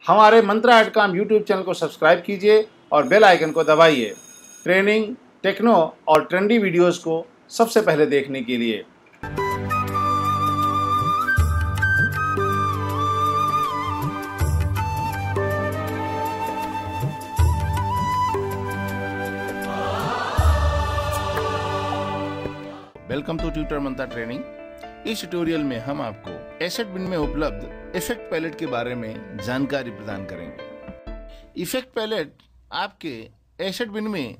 हमारे Mantra Edcom YouTube channel को subscribe कीजिए और बेल आइकन को दबाइए ट्रेनिंग, टेक्नो और ट्रेंडी वीडियोस को सबसे पहले देखने के लिए। Welcome to tutor Mantra training. इस ट्यूटोरियल में हम आपको एसेट बिन में उपलब्ध इफेक्ट पैलेट के बारे में जानकारी प्रदान करेंगे। इफेक्ट पैलेट आपके एसेट बिन में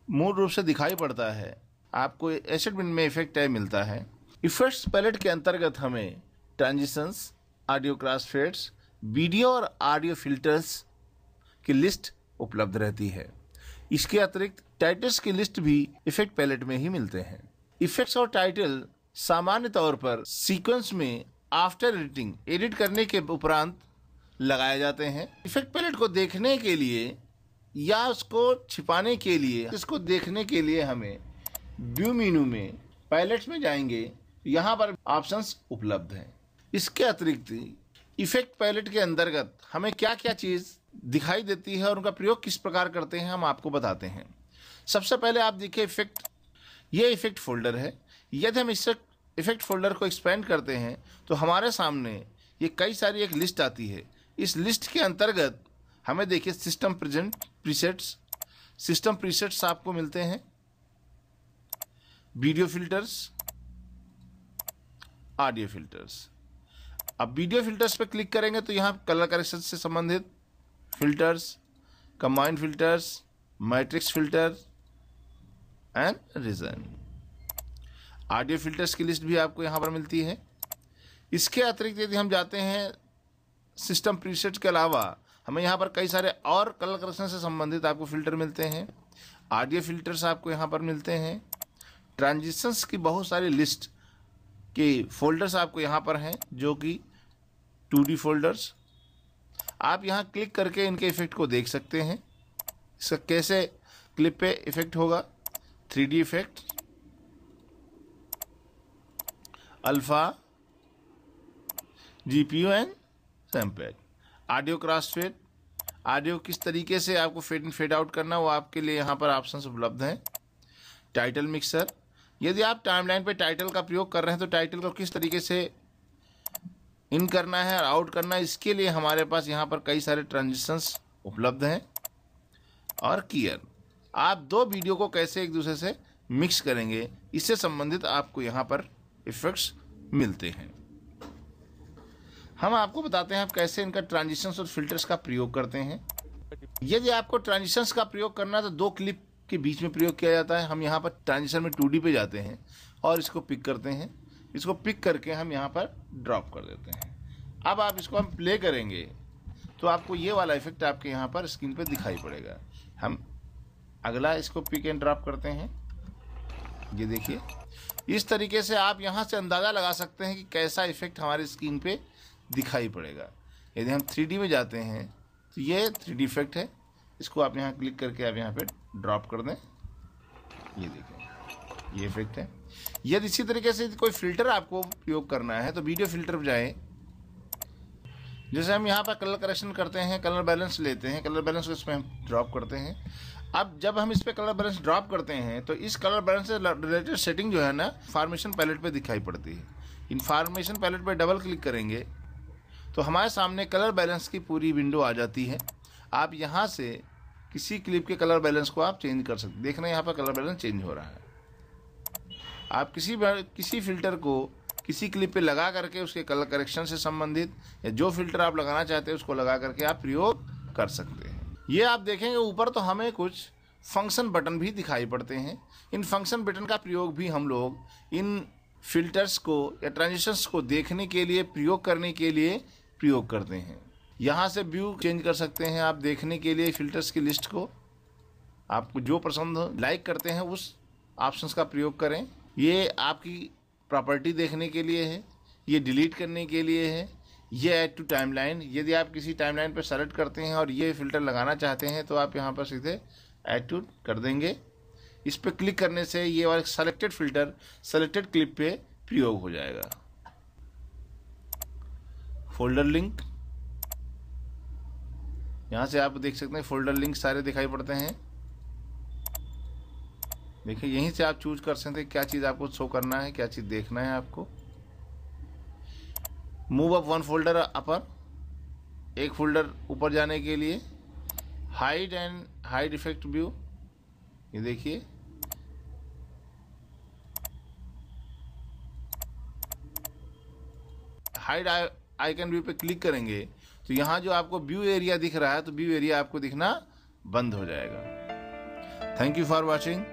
मूल रूप से दिखाई पड़ता है। आपको एसेट बिन में इफेक्ट टैब मिलता है। इफेक्ट्स पैलेट के अंतर्गत हमें ट्रांजिशंस, ऑडियो क्रॉसफेड्स, वीडियो और ऑडियो फिल्टर्स की लिस्ट उपलब्ध रहती है। इसके अतिरिक्त टाइटल्स की लिस्ट भी इफेक्ट पैलेट में ही मिलते हैं। इफेक्ट्स और टाइटल सामान्य तौर पर सीक्वेंस में आफ्टर एडिट करने के उपरांत लगाए जाते हैं। इफेक्ट पैलेट को देखने के लिए या उसको छिपाने के लिए, इसको देखने के लिए हमें व्यू मेनू में पैलेट्स में जाएंगे। यहाँ पर ऑप्शंस उपलब्ध हैं। इसके अतिरिक्त इफेक्ट पैलेट के अंतर्गत हमें क्या क्या चीज़ दिखाई देती है और उनका प्रयोग किस प्रकार करते हैं हम आपको बताते हैं। सबसे पहले आप देखिए इफेक्ट, ये इफेक्ट फोल्डर है। यदि हम इस इफेक्ट फोल्डर को एक्सपेंड करते हैं तो हमारे सामने ये कई सारी एक लिस्ट आती है। इस लिस्ट के अंतर्गत हमें देखिए सिस्टम प्रीसेट्स आपको मिलते हैं, वीडियो फिल्टर्स, ऑडियो फिल्टर्स। अब वीडियो फिल्टर्स पे क्लिक करेंगे तो यहाँ कलर करेक्शन से संबंधित filters, combined filters, matrix filter and region. Audio filters की लिस्ट भी आपको यहाँ पर मिलती है। इसके अतिरिक्त यदि हम जाते हैं सिस्टम प्रीसेट्स के अलावा हमें यहाँ पर कई सारे और कलर करेक्शन से संबंधित आपको फिल्टर मिलते हैं। ऑडियो फिल्टर्स आपको यहाँ पर मिलते हैं। ट्रांजिशंस की बहुत सारी लिस्ट के फोल्डर्स आपको यहाँ पर हैं, जो कि 2D फोल्डर्स। आप यहाँ क्लिक करके इनके इफेक्ट को देख सकते हैं। इसका कैसे क्लिप पे इफेक्ट होगा। 3D effect, alpha, GPU and sample. Audio crossfade, audio किस तरीके से आपको फेड इन फेड आउट करना, वो आपके लिए यहाँ पर ऑप्शंस उपलब्ध हैं। टाइटल मिक्सर, यदि आप टाइमलाइन पे टाइटल का प्रयोग कर रहे हैं तो टाइटल को किस तरीके से इन करना है और आउट करना है, इसके लिए हमारे पास यहाँ पर कई सारे ट्रांजिशंस उपलब्ध हैं। और कीयर, आप दो वीडियो को कैसे एक दूसरे से मिक्स करेंगे, इससे संबंधित आपको यहाँ पर इफेक्ट्स मिलते हैं। हम आपको बताते हैं आप कैसे इनका ट्रांजिशंस और फिल्टर्स का प्रयोग करते हैं। यदि आपको ट्रांजिशंस का प्रयोग करना है तो दो क्लिप के बीच में प्रयोग किया जाता है। हम यहाँ पर ट्रांजिशन में 2D पे जाते हैं और इसको पिक करते हैं। इसको पिक करके हम यहाँ पर ड्रॉप कर देते हैं। अब आप इसको हम प्ले करेंगे तो आपको ये वाला इफेक्ट आपके यहाँ पर स्क्रीन पे दिखाई पड़ेगा। हम अगला इसको पिक एंड ड्रॉप करते हैं। ये देखिए, इस तरीके से आप यहाँ से अंदाज़ा लगा सकते हैं कि कैसा इफेक्ट हमारे स्क्रीन पे दिखाई पड़ेगा। यदि हम 3D में जाते हैं तो ये 3D इफेक्ट है। इसको आप यहाँ क्लिक करके आप यहाँ पे ड्रॉप कर दें। ये देखें, ये इफेक्ट है। यदि इसी तरीके से कोई फिल्टर आपको प्रयोग करना है तो वीडियो फिल्टर पर जाएं। जैसे हम यहाँ पर कलर करेक्शन करते हैं, कलर बैलेंस लेते हैं, कलर बैलेंस को इसमें हम ड्रॉप करते हैं। अब जब हम इस पर कलर बैलेंस ड्रॉप करते हैं तो इस कलर बैलेंस से रिलेटेड सेटिंग जो है ना, इन्फॉर्मेशन पैलेट पे दिखाई पड़ती है। इन्फॉर्मेशन पैलेट पे डबल क्लिक करेंगे तो हमारे सामने कलर बैलेंस की पूरी विंडो आ जाती है। आप यहाँ से किसी क्लिप के कलर बैलेंस को आप चेंज कर सकते हैं। देख रहे हैं यहाँ पर कलर बैलेंस चेंज हो रहा है। आप किसी फिल्टर को किसी क्लिप पे लगा करके उसके कलर करेक्शन से संबंधित या जो फिल्टर आप लगाना चाहते हैं उसको लगा करके आप प्रयोग कर सकते हैं। ये आप देखेंगे ऊपर तो हमें कुछ फंक्शन बटन भी दिखाई पड़ते हैं। इन फंक्शन बटन का प्रयोग भी हम लोग इन फिल्टर्स को या ट्रांजिशंस को देखने के लिए, प्रयोग करने के लिए प्रयोग करते हैं। यहाँ से व्यू चेंज कर सकते हैं आप देखने के लिए फिल्टर्स की लिस्ट को। आपको जो पसंद लाइक करते हैं उस ऑप्शंस का प्रयोग करें। ये आपकी प्रॉपर्टी देखने के लिए है, ये डिलीट करने के लिए है, ये ऐड टू टाइमलाइन। यदि आप किसी टाइमलाइन पर सेलेक्ट करते हैं और ये फिल्टर लगाना चाहते हैं तो आप यहाँ पर सीधे ऐड टू कर देंगे। इस पर क्लिक करने से ये वाला सेलेक्टेड फिल्टर सेलेक्टेड क्लिप पे प्रयोग हो जाएगा। फोल्डर लिंक, यहाँ से आप देख सकते हैं फोल्डर लिंक सारे दिखाई पड़ते हैं। देखिए यहीं से आप चूज कर सकते हैं क्या चीज़ आपको शो करना है, क्या चीज़ देखना है आपको। मूव अप वन फोल्डर अपर, एक फोल्डर ऊपर जाने के लिए। Hide and hide effect view, ये देखिए हाइड आइकन व्यू पे क्लिक करेंगे तो यहाँ जो आपको व्यू एरिया दिख रहा है तो व्यू एरिया आपको दिखना बंद हो जाएगा। Thank you for watching.